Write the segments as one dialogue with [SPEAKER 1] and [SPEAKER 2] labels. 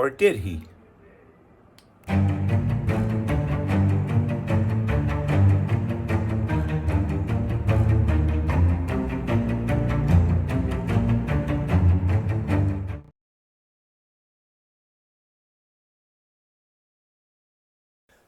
[SPEAKER 1] Or did he?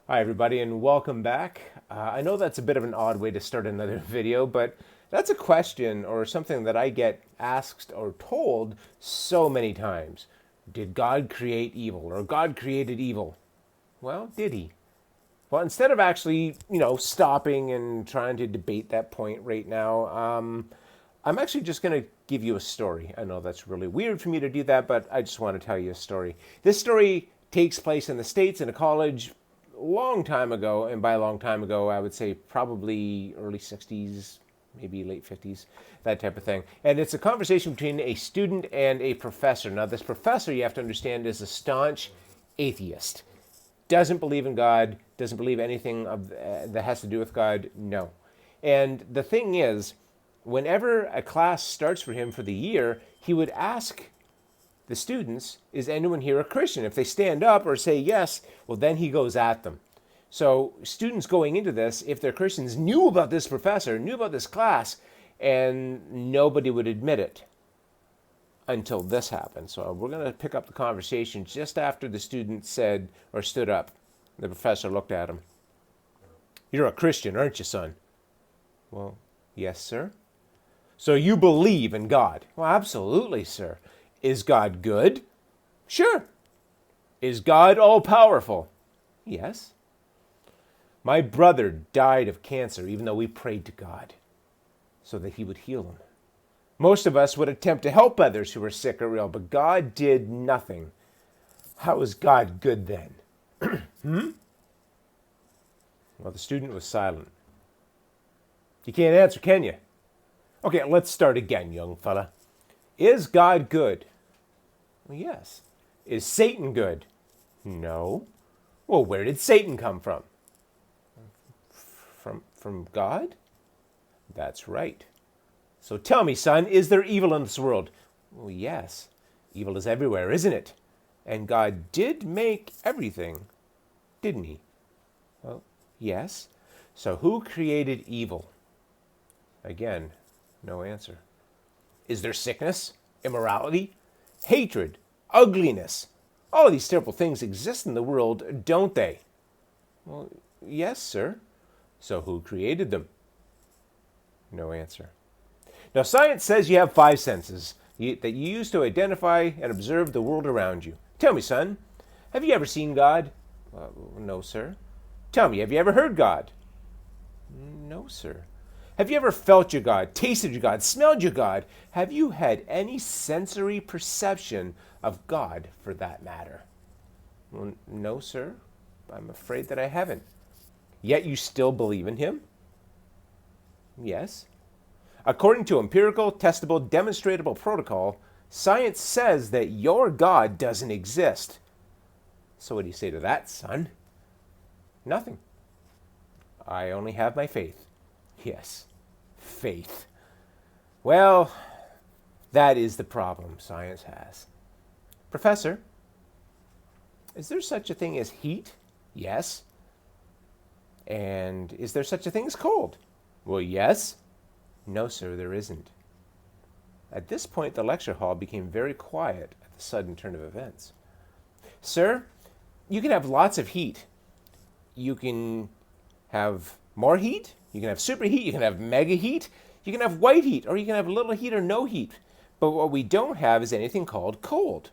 [SPEAKER 2] Hi, everybody, and welcome back. I know that's a bit of an odd way to start another video, but that's a question or something that I get asked or told so many times. Did God create evil, or God created evil? Well, did he? Well, instead of actually, stopping and trying to debate that point right now, I'm actually just going to give you a story. I know that's really weird for me to do that, but I just want to tell you a story. This story takes place in the States in a college long time ago, and by a long time ago, I would say probably early 60s, maybe late 50s, that type of thing. And it's a conversation between a student and a professor. Now, this professor, you have to understand, is a staunch atheist. Doesn't believe in God, doesn't believe anything that has to do with God, no. And the thing is, whenever a class starts for him for the year, he would ask the students, is anyone here a Christian? If they stand up or say yes, well, then he goes at them. So students going into this, if they're Christians, knew about this professor, knew about this class, and nobody would admit it until this happened. So we're going to pick up the conversation just after the student said or stood up. The professor looked at him. You're a Christian, aren't you, son? Well, yes, sir. So you believe in God? Well, absolutely, sir. Is God good? Sure. Is God all-powerful? Yes. My brother died of cancer, even though we prayed to God so that he would heal him. Most of us would attempt to help others who are sick or ill, but God did nothing. How is God good then? Well, the student was silent. You can't answer, can you? Okay, let's start again, young fella. Is God good? Well, yes. Is Satan good? No. Well, where did Satan come from? From God? That's right. So tell me, son, is there evil in this world? Well, yes. Evil is everywhere, isn't it? And God did make everything, didn't he? Well, yes. So who created evil? Again, no answer. Is there sickness, immorality, hatred, ugliness? All of these terrible things exist in the world, don't they? Well, yes, sir. So who created them? No answer. Now, science says you have five senses that you use to identify and observe the world around you. Tell me, son, have you ever seen God? No, sir. Tell me, have you ever heard God? No, sir. Have you ever felt your God, tasted your God, smelled your God? Have you had any sensory perception of God for that matter? Well, no, sir. I'm afraid that I haven't. Yet you still believe in him? Yes. According to empirical, testable, demonstratable protocol, science says that your God doesn't exist. So what do you say to that, son? Nothing. I only have my faith. Yes, faith. Well, that is the problem science has. Professor, is there such a thing as heat? Yes. And is there such a thing as cold? Well, yes. No, sir, there isn't. At this point, the lecture hall became very quiet at the sudden turn of events. Sir, you can have lots of heat. You can have more heat. You can have superheat. You can have mega heat. You can have white heat, or you can have little heat or no heat. But what we don't have is anything called cold.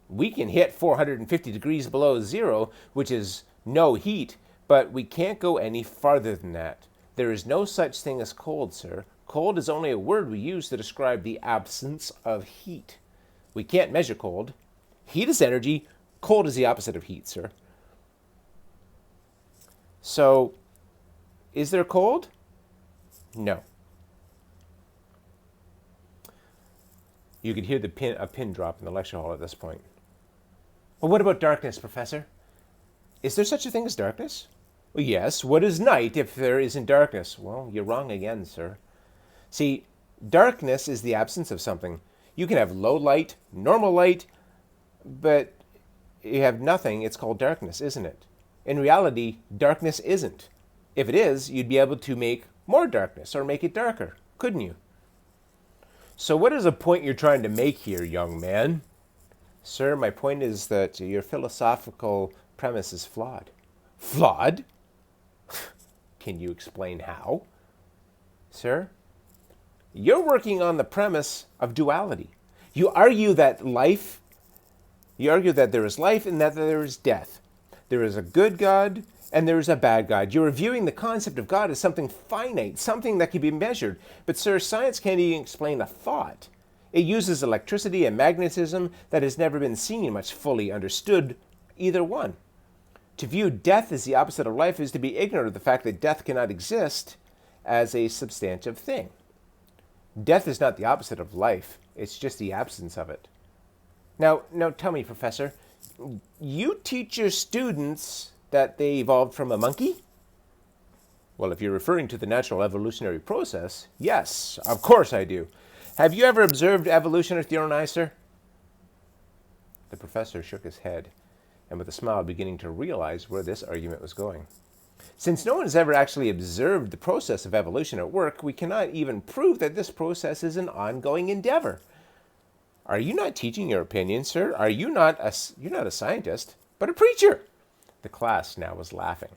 [SPEAKER 2] We can hit 450 degrees below zero, which is no heat, but we can't go any farther than that. There is no such thing as cold, sir. Cold is only a word we use to describe the absence of heat. We can't measure cold. Heat is energy. Cold is the opposite of heat, sir. So, is there cold? No. You could hear a pin drop in the lecture hall at this point. Well, what about darkness, Professor? Is there such a thing as darkness? Well, yes. What is night if there isn't darkness? Well, you're wrong again, sir. See, darkness is the absence of something. You can have low light, normal light, but you have nothing, it's called darkness, isn't it? In reality, darkness isn't. If it is, you'd be able to make more darkness or make it darker, couldn't you? So what is the point you're trying to make here, young man? Sir, my point is that your philosophical premise is flawed. Flawed? Can you explain how? Sir, you're working on the premise of duality. You argue that there is life and that there is death. There is a good God and there is a bad God. You're viewing the concept of God as something finite, something that can be measured. But sir, science can't even explain a thought. It uses electricity and magnetism that has never been seen, much fully understood, either one. To view death as the opposite of life is to be ignorant of the fact that death cannot exist as a substantive thing. Death is not the opposite of life. It's just the absence of it. Now tell me, Professor, you teach your students that they evolved from a monkey? Well, if you're referring to the natural evolutionary process, yes, of course I do. Have you ever observed evolution with your own eyes, sir? The professor shook his head, and with a smile beginning to realize where this argument was going. Since no one has ever actually observed the process of evolution at work, we cannot even prove that this process is an ongoing endeavor. Are you not teaching your opinion, sir? You're not a scientist, but a preacher? The class now was laughing.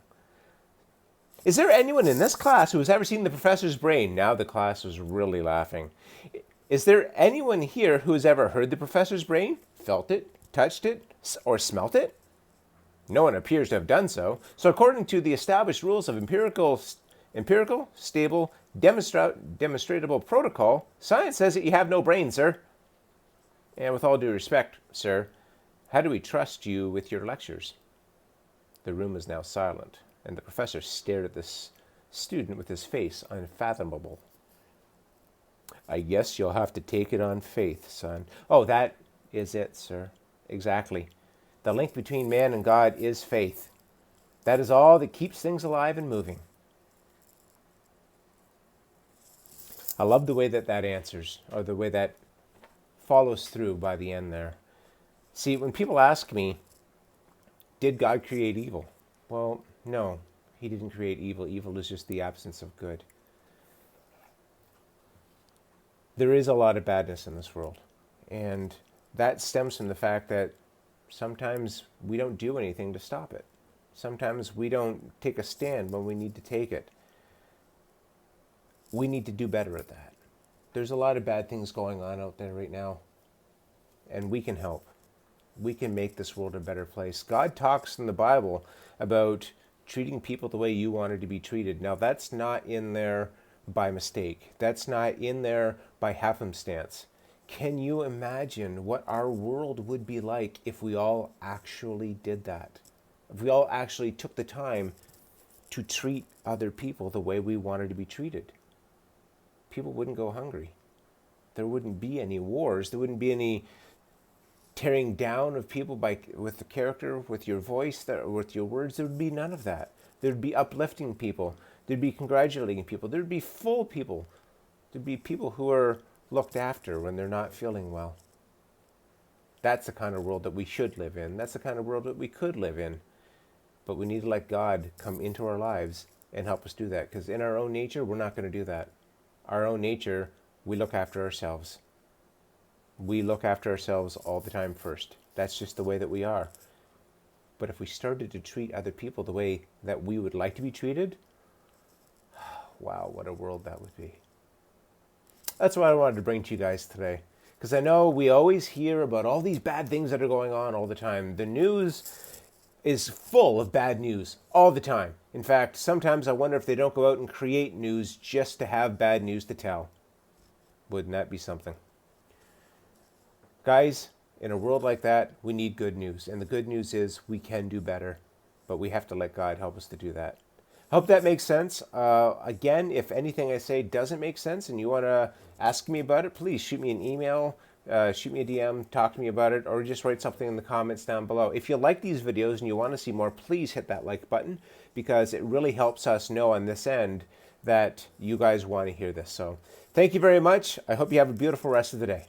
[SPEAKER 2] Is there anyone in this class who has ever seen the professor's brain? Now the class was really laughing. Is there anyone here who has ever heard the professor's brain, felt it, touched it, or smelt it? No one appears to have done so. So according to the established rules of empirical, stable, demonstrable protocol, science says that you have no brain, sir. And with all due respect, sir, how do we trust you with your lectures? The room is now silent, and the professor stared at this student with his face unfathomable. I guess you'll have to take it on faith, son. Oh, that is it, sir. Exactly. The link between man and God is faith. That is all that keeps things alive and moving. I love the way that answers, or the way that follows through by the end there. See, when people ask me, did God create evil? Well, no, he didn't create evil. Evil is just the absence of good. There is a lot of badness in this world, and that stems from the fact that sometimes we don't do anything to stop it. Sometimes we don't take a stand when we need to take it. We need to do better at that. There's a lot of bad things going on out there right now, and we can help. We can make this world a better place. God talks in the Bible about treating people the way you wanted to be treated. Now, that's not in there by mistake. That's not in there by happenstance. Can you imagine what our world would be like if we all actually did that? If we all actually took the time to treat other people the way we wanted to be treated? People wouldn't go hungry. There wouldn't be any wars. There wouldn't be any tearing down of people with the character, with your voice, with your words. There would be none of that. There'd be uplifting people. There'd be congratulating people. There'd be full people. There'd be people who are looked after when they're not feeling well. That's the kind of world that we should live in. That's the kind of world that we could live in. But we need to let God come into our lives and help us do that. Because in our own nature, we're not going to do that. Our own nature, we look after ourselves. We look after ourselves all the time first. That's just the way that we are. But if we started to treat other people the way that we would like to be treated, wow, what a world that would be. That's what I wanted to bring to you guys today. Because I know we always hear about all these bad things that are going on all the time. The news is full of bad news all the time. In fact, sometimes I wonder if they don't go out and create news just to have bad news to tell. Wouldn't that be something? Guys, in a world like that, we need good news. And the good news is we can do better. But we have to let God help us to do that. Hope that makes sense. Again, if anything I say doesn't make sense and you want to ask me about it, please shoot me an email, shoot me a DM, talk to me about it, or just write something in the comments down below. If you like these videos and you want to see more, please hit that like button because it really helps us know on this end that you guys want to hear this. So thank you very much. I hope you have a beautiful rest of the day.